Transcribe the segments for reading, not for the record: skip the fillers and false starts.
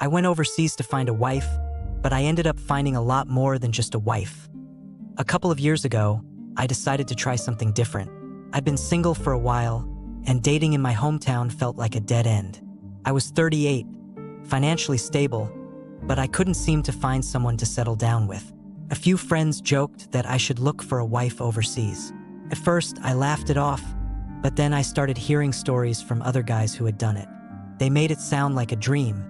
I went overseas to find a wife, but I ended up finding a lot more than just a wife. A couple of years ago, I decided to try something different. I'd been single for a while, and dating in my hometown felt like a dead end. I was 38, financially stable, but I couldn't seem to find someone to settle down with. A few friends joked that I should look for a wife overseas. At first, I laughed it off, but then I started hearing stories from other guys who had done it. They made it sound like a dream,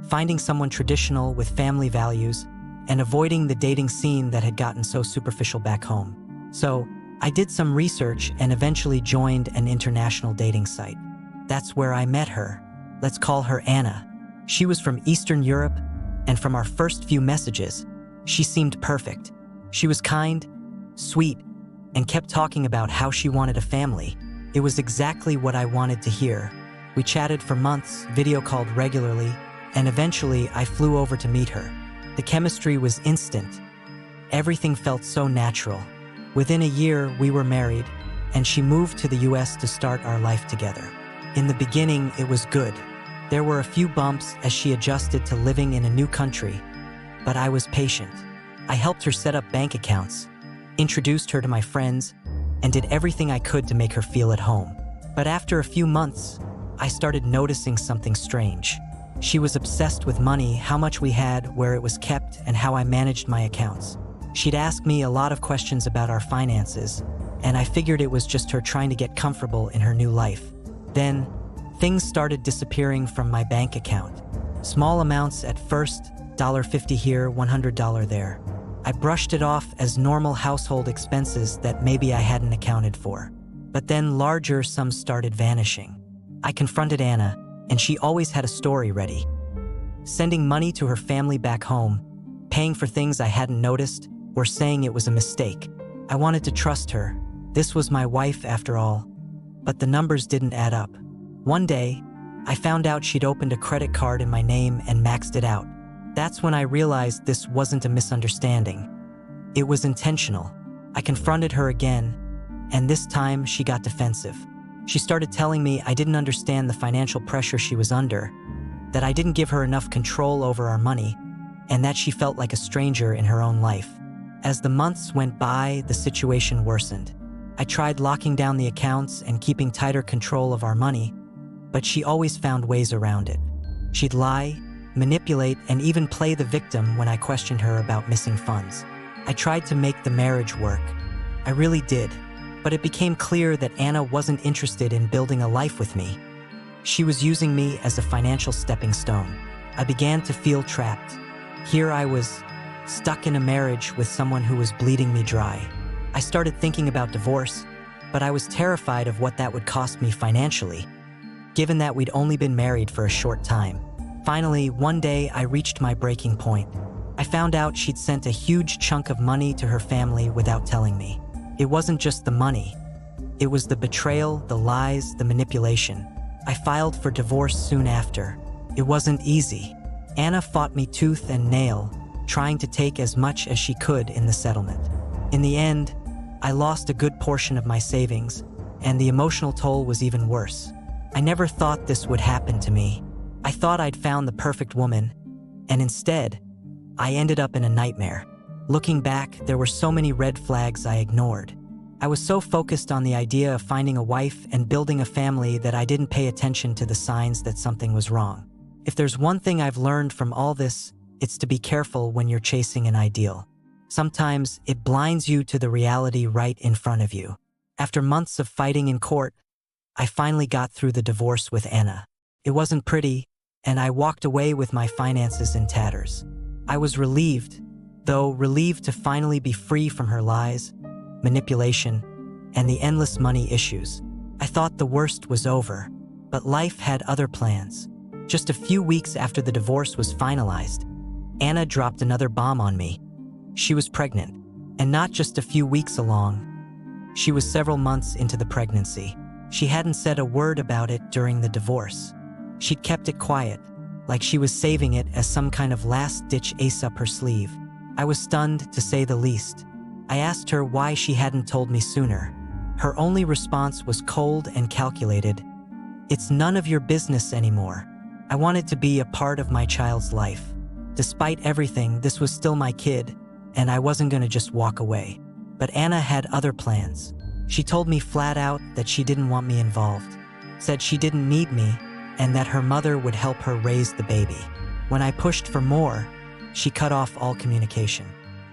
finding someone traditional with family values and avoiding the dating scene that had gotten so superficial back home. So, I did some research and eventually joined an international dating site. That's where I met her. Let's call her Anna. She was from Eastern Europe, and from our first few messages, she seemed perfect. She was kind, sweet, and kept talking about how she wanted a family. It was exactly what I wanted to hear. We chatted for months, video called regularly, and eventually I flew over to meet her. The chemistry was instant. Everything felt so natural. Within a year, we were married, and she moved to the US to start our life together. In the beginning, it was good. There were a few bumps as she adjusted to living in a new country, but I was patient. I helped her set up bank accounts, introduced her to my friends, and did everything I could to make her feel at home. But after a few months, I started noticing something strange. She was obsessed with money, how much we had, where it was kept, and how I managed my accounts. She'd ask me a lot of questions about our finances, and I figured it was just her trying to get comfortable in her new life. Then, things started disappearing from my bank account. Small amounts at first, $50 here, $100 there. I brushed it off as normal household expenses that maybe I hadn't accounted for. But then larger sums started vanishing. I confronted Anna, and she always had a story ready. Sending money to her family back home, paying for things I hadn't noticed, or saying it was a mistake. I wanted to trust her. This was my wife after all. But the numbers didn't add up. One day, I found out she'd opened a credit card in my name and maxed it out. That's when I realized this wasn't a misunderstanding. It was intentional. I confronted her again, and this time she got defensive. She started telling me I didn't understand the financial pressure she was under, that I didn't give her enough control over our money, and that she felt like a stranger in her own life. As the months went by, the situation worsened. I tried locking down the accounts and keeping tighter control of our money, but she always found ways around it. She'd lie, manipulate, and even play the victim when I questioned her about missing funds. I tried to make the marriage work. I really did. But it became clear that Anna wasn't interested in building a life with me. She was using me as a financial stepping stone. I began to feel trapped. Here I was, stuck in a marriage with someone who was bleeding me dry. I started thinking about divorce, but I was terrified of what that would cost me financially, given that we'd only been married for a short time. Finally, one day I reached my breaking point. I found out she'd sent a huge chunk of money to her family without telling me. It wasn't just the money. It was the betrayal, the lies, the manipulation. I filed for divorce soon after. It wasn't easy. Anna fought me tooth and nail, trying to take as much as she could in the settlement. In the end, I lost a good portion of my savings, and the emotional toll was even worse. I never thought this would happen to me. I thought I'd found the perfect woman, and instead, I ended up in a nightmare. Looking back, there were so many red flags I ignored. I was so focused on the idea of finding a wife and building a family that I didn't pay attention to the signs that something was wrong. If there's one thing I've learned from all this, it's to be careful when you're chasing an ideal. Sometimes it blinds you to the reality right in front of you. After months of fighting in court, I finally got through the divorce with Anna. It wasn't pretty, and I walked away with my finances in tatters. I was relieved, though relieved to finally be free from her lies, manipulation, and the endless money issues. I thought the worst was over, but life had other plans. Just a few weeks after the divorce was finalized, Anna dropped another bomb on me. She was pregnant, and not just a few weeks along. She was several months into the pregnancy. She hadn't said a word about it during the divorce. She'd kept it quiet, like she was saving it as some kind of last-ditch ace up her sleeve. I was stunned, to say the least. I asked her why she hadn't told me sooner. Her only response was cold and calculated. "It's none of your business anymore." I wanted to be a part of my child's life. Despite everything, this was still my kid, and I wasn't going to just walk away. But Anna had other plans. She told me flat out that she didn't want me involved, said she didn't need me, and that her mother would help her raise the baby. When I pushed for more, she cut off all communication.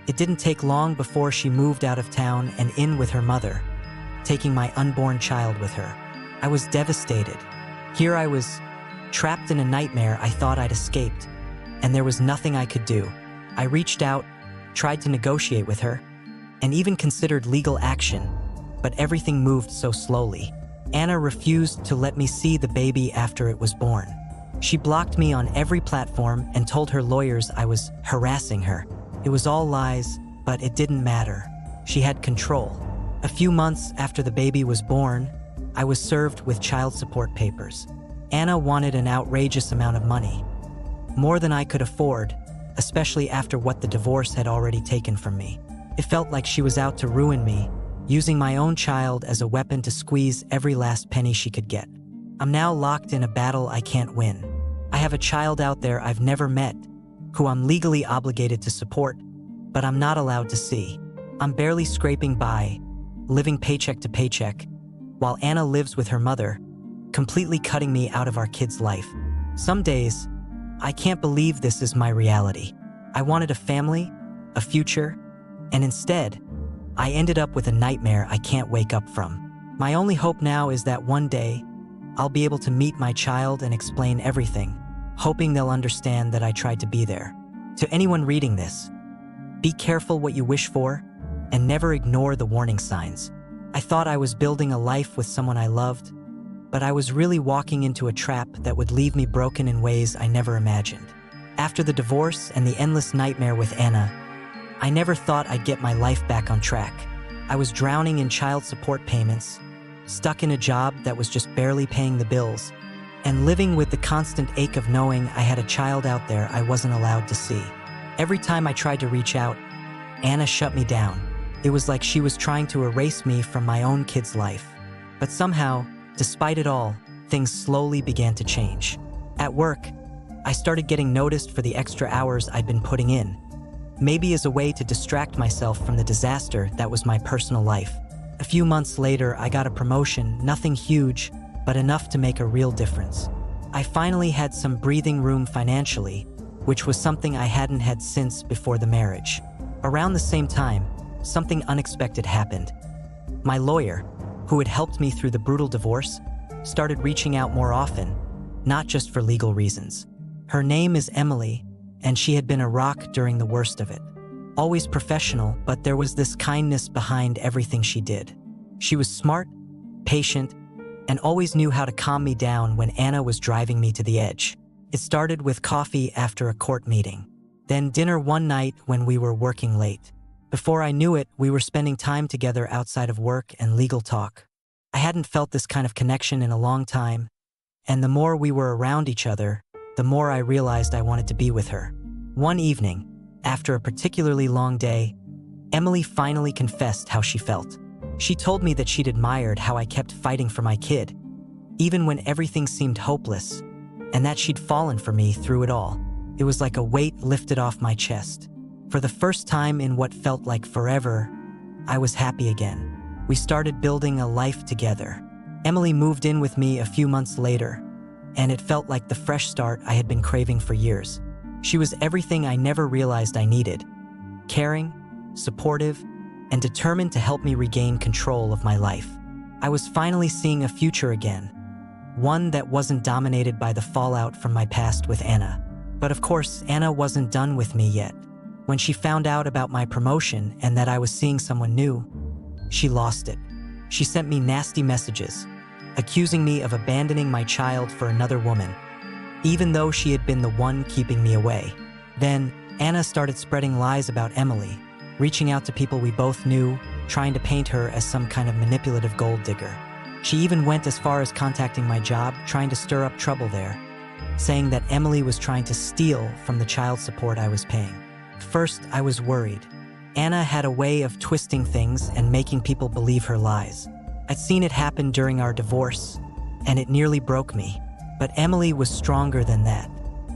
It didn't take long before she moved out of town and in with her mother, taking my unborn child with her. I was devastated. Here I was, trapped in a nightmare I thought I'd escaped, and there was nothing I could do. I reached out, tried to negotiate with her, and even considered legal action, but everything moved so slowly. Anna refused to let me see the baby after it was born. She blocked me on every platform and told her lawyers I was harassing her. It was all lies, but it didn't matter. She had control. A few months after the baby was born, I was served with child support papers. Anna wanted an outrageous amount of money, more than I could afford, especially after what the divorce had already taken from me. It felt like she was out to ruin me, using my own child as a weapon to squeeze every last penny she could get. I'm now locked in a battle I can't win. I have a child out there I've never met, who I'm legally obligated to support, but I'm not allowed to see. I'm barely scraping by, living paycheck to paycheck, while Anna lives with her mother, completely cutting me out of our kid's life. Some days, I can't believe this is my reality. I wanted a family, a future, and instead, I ended up with a nightmare I can't wake up from. My only hope now is that one day, I'll be able to meet my child and explain everything, hoping they'll understand that I tried to be there. To anyone reading this, be careful what you wish for, and never ignore the warning signs. I thought I was building a life with someone I loved, but I was really walking into a trap that would leave me broken in ways I never imagined. After the divorce and the endless nightmare with Anna, I never thought I'd get my life back on track. I was drowning in child support payments, stuck in a job that was just barely paying the bills, and living with the constant ache of knowing I had a child out there I wasn't allowed to see. Every time I tried to reach out, Anna shut me down. It was like she was trying to erase me from my own kid's life. But somehow, despite it all, things slowly began to change. At work, I started getting noticed for the extra hours I'd been putting in, maybe as a way to distract myself from the disaster that was my personal life. A few months later, I got a promotion, nothing huge, but enough to make a real difference. I finally had some breathing room financially, which was something I hadn't had since before the marriage. Around the same time, something unexpected happened. My lawyer, who had helped me through the brutal divorce, started reaching out more often, not just for legal reasons. Her name is Emily, and she had been a rock during the worst of it. Always professional, but there was this kindness behind everything she did. She was smart, patient, and always knew how to calm me down when Anna was driving me to the edge. It started with coffee after a court meeting, then dinner one night when we were working late. Before I knew it, we were spending time together outside of work and legal talk. I hadn't felt this kind of connection in a long time, and the more we were around each other, the more I realized I wanted to be with her. One evening, after a particularly long day, Emily finally confessed how she felt. She told me that she'd admired how I kept fighting for my kid, even when everything seemed hopeless, and that she'd fallen for me through it all. It was like a weight lifted off my chest. For the first time in what felt like forever, I was happy again. We started building a life together. Emily moved in with me a few months later, and it felt like the fresh start I had been craving for years. She was everything I never realized I needed: caring, supportive, and determined to help me regain control of my life. I was finally seeing a future again, one that wasn't dominated by the fallout from my past with Anna. But of course, Anna wasn't done with me yet. When she found out about my promotion and that I was seeing someone new, she lost it. She sent me nasty messages, accusing me of abandoning my child for another woman, even though she had been the one keeping me away. Then, Anna started spreading lies about Emily, reaching out to people we both knew, trying to paint her as some kind of manipulative gold digger. She even went as far as contacting my job, trying to stir up trouble there, saying that Emily was trying to steal from the child support I was paying. First, I was worried. Anna had a way of twisting things and making people believe her lies. I'd seen it happen during our divorce, and it nearly broke me. But Emily was stronger than that.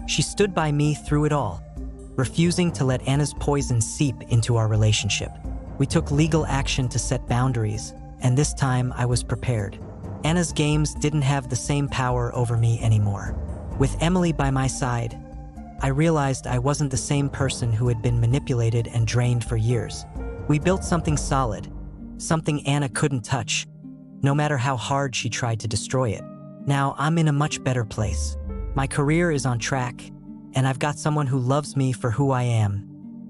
She stood by me through it all, refusing to let Anna's poison seep into our relationship. We took legal action to set boundaries, and this time I was prepared. Anna's games didn't have the same power over me anymore. With Emily by my side, I realized I wasn't the same person who had been manipulated and drained for years. We built something solid, something Anna couldn't touch, no matter how hard she tried to destroy it. Now I'm in a much better place. My career is on track, and I've got someone who loves me for who I am,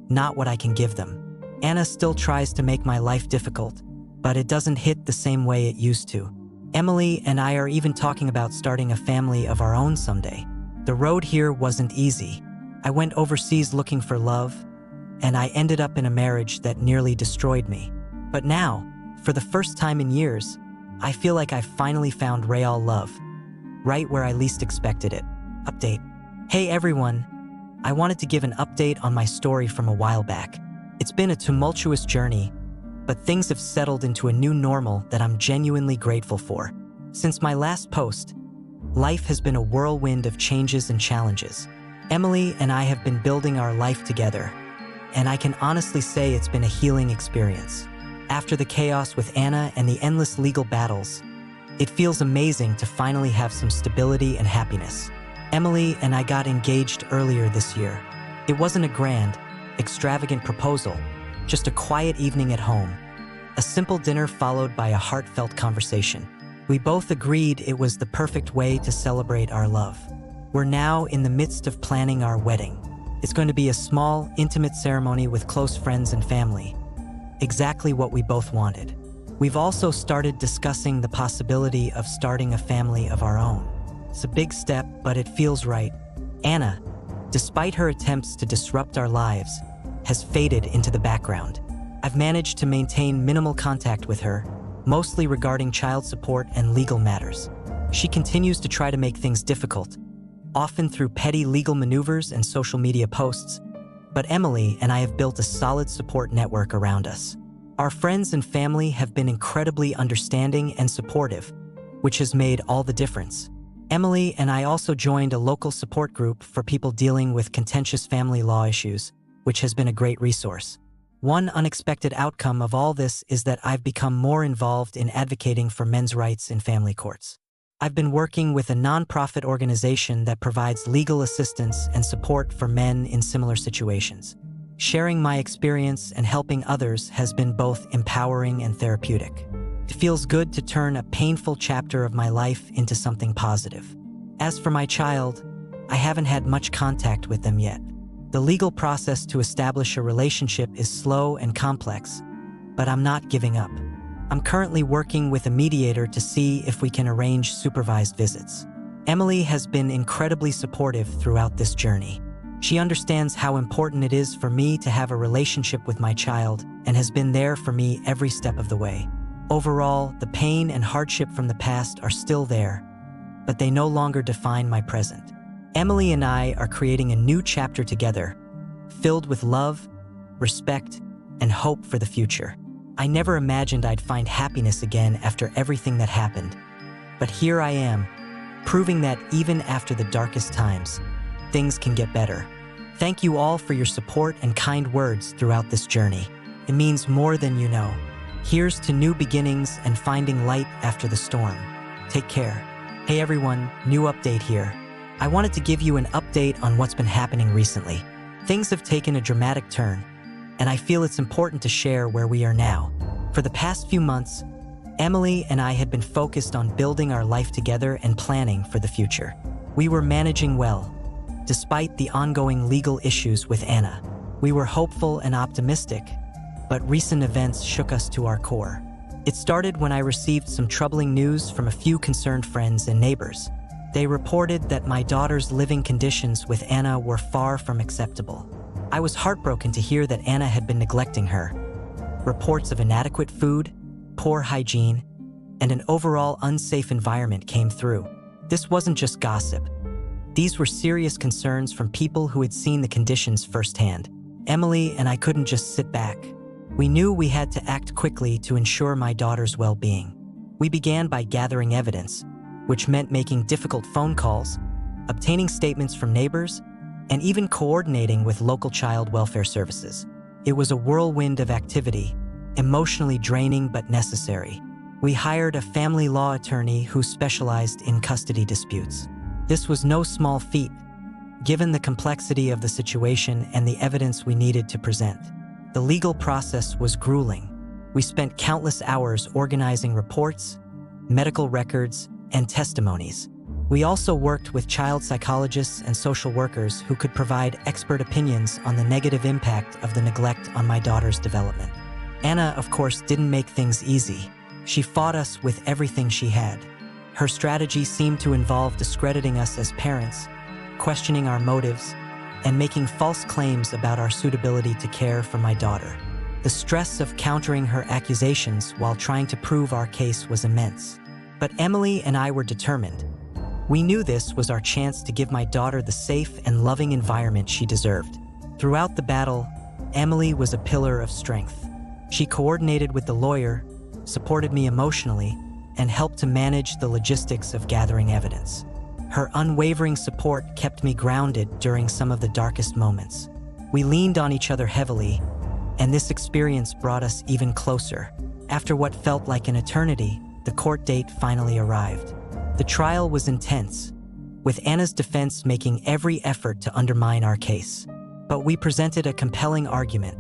not what I can give them. Anna still tries to make my life difficult, but it doesn't hit the same way it used to. Emily and I are even talking about starting a family of our own someday. The road here wasn't easy. I went overseas looking for love, and I ended up in a marriage that nearly destroyed me. But now, for the first time in years, I feel like I've finally found real love, right where I least expected it. Update. Hey everyone, I wanted to give an update on my story from a while back. It's been a tumultuous journey, but things have settled into a new normal that I'm genuinely grateful for. Since my last post, life has been a whirlwind of changes and challenges. Emily and I have been building our life together, and I can honestly say it's been a healing experience. After the chaos with Anna and the endless legal battles, it feels amazing to finally have some stability and happiness. Emily and I got engaged earlier this year. It wasn't a grand, extravagant proposal, just a quiet evening at home. A simple dinner followed by a heartfelt conversation. We both agreed it was the perfect way to celebrate our love. We're now in the midst of planning our wedding. It's going to be a small, intimate ceremony with close friends and family. Exactly what we both wanted. We've also started discussing the possibility of starting a family of our own. It's a big step, but it feels right. Anna, despite her attempts to disrupt our lives, has faded into the background. I've managed to maintain minimal contact with her, mostly regarding child support and legal matters. She continues to try to make things difficult, often through petty legal maneuvers and social media posts, but Emily and I have built a solid support network around us. Our friends and family have been incredibly understanding and supportive, which has made all the difference. Emily and I also joined a local support group for people dealing with contentious family law issues, which has been a great resource. One unexpected outcome of all this is that I've become more involved in advocating for men's rights in family courts. I've been working with a nonprofit organization that provides legal assistance and support for men in similar situations. Sharing my experience and helping others has been both empowering and therapeutic. It feels good to turn a painful chapter of my life into something positive. As for my child, I haven't had much contact with them yet. The legal process to establish a relationship is slow and complex, but I'm not giving up. I'm currently working with a mediator to see if we can arrange supervised visits. Emily has been incredibly supportive throughout this journey. She understands how important it is for me to have a relationship with my child and has been there for me every step of the way. Overall, the pain and hardship from the past are still there, but they no longer define my present. Emily and I are creating a new chapter together, filled with love, respect, and hope for the future. I never imagined I'd find happiness again after everything that happened, but here I am, proving that even after the darkest times, things can get better. Thank you all for your support and kind words throughout this journey. It means more than you know. Here's to new beginnings and finding light after the storm. Take care. Hey everyone, new update here. I wanted to give you an update on what's been happening recently. Things have taken a dramatic turn, and I feel it's important to share where we are now. For the past few months, Emily and I had been focused on building our life together and planning for the future. We were managing well, despite the ongoing legal issues with Anna. We were hopeful and optimistic, but recent events shook us to our core. It started when I received some troubling news from a few concerned friends and neighbors. They reported that my daughter's living conditions with Anna were far from acceptable. I was heartbroken to hear that Anna had been neglecting her. Reports of inadequate food, poor hygiene, and an overall unsafe environment came through. This wasn't just gossip. These were serious concerns from people who had seen the conditions firsthand. Emily and I couldn't just sit back. We knew we had to act quickly to ensure my daughter's well-being. We began by gathering evidence, which meant making difficult phone calls, obtaining statements from neighbors, and even coordinating with local child welfare services. It was a whirlwind of activity, emotionally draining but necessary. We hired a family law attorney who specialized in custody disputes. This was no small feat, given the complexity of the situation and the evidence we needed to present. The legal process was grueling. We spent countless hours organizing reports, medical records, and testimonies. We also worked with child psychologists and social workers who could provide expert opinions on the negative impact of the neglect on my daughter's development. Anna, of course, didn't make things easy. She fought us with everything she had. Her strategy seemed to involve discrediting us as parents, questioning our motives, and making false claims about our suitability to care for my daughter. The stress of countering her accusations while trying to prove our case was immense. But Emily and I were determined. We knew this was our chance to give my daughter the safe and loving environment she deserved. Throughout the battle, Emily was a pillar of strength. She coordinated with the lawyer, supported me emotionally, and helped to manage the logistics of gathering evidence. Her unwavering support kept me grounded during some of the darkest moments. We leaned on each other heavily, and this experience brought us even closer. After what felt like an eternity, the court date finally arrived. The trial was intense, with Anna's defense making every effort to undermine our case. But we presented a compelling argument,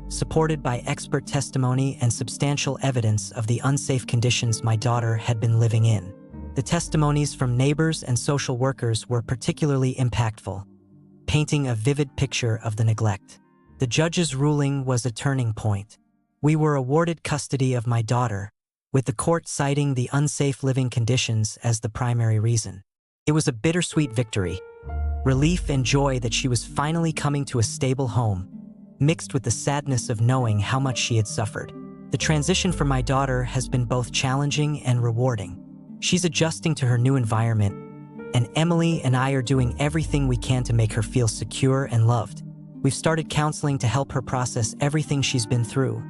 supported by expert testimony and substantial evidence of the unsafe conditions my daughter had been living in. The testimonies from neighbors and social workers were particularly impactful, painting a vivid picture of the neglect. The judge's ruling was a turning point. We were awarded custody of my daughter, with the court citing the unsafe living conditions as the primary reason. It was a bittersweet victory, relief and joy that she was finally coming to a stable home, mixed with the sadness of knowing how much she had suffered. The transition for my daughter has been both challenging and rewarding. She's adjusting to her new environment, and Emily and I are doing everything we can to make her feel secure and loved. We've started counseling to help her process everything she's been through,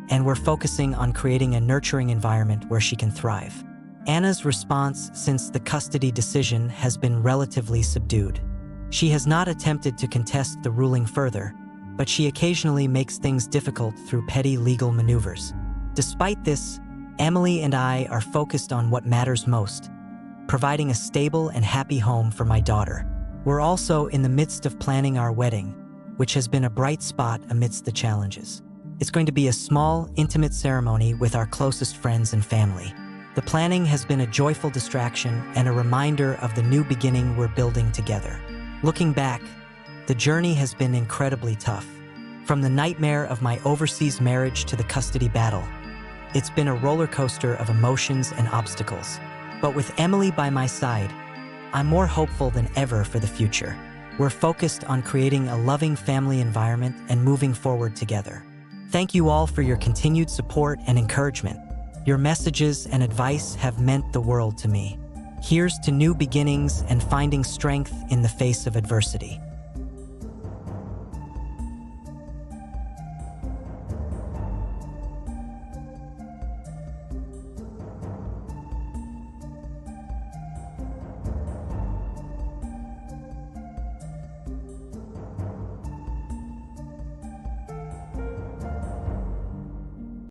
and we're focusing on creating a nurturing environment where she can thrive. Anna's response since the custody decision has been relatively subdued. She has not attempted to contest the ruling further, but she occasionally makes things difficult through petty legal maneuvers. Despite this, Emily and I are focused on what matters most, providing a stable and happy home for my daughter. We're also in the midst of planning our wedding, which has been a bright spot amidst the challenges. It's going to be a small, intimate ceremony with our closest friends and family. The planning has been a joyful distraction and a reminder of the new beginning we're building together. Looking back, the journey has been incredibly tough. From the nightmare of my overseas marriage to the custody battle, it's been a roller coaster of emotions and obstacles. But with Emily by my side, I'm more hopeful than ever for the future. We're focused on creating a loving family environment and moving forward together. Thank you all for your continued support and encouragement. Your messages and advice have meant the world to me. Here's to new beginnings and finding strength in the face of adversity.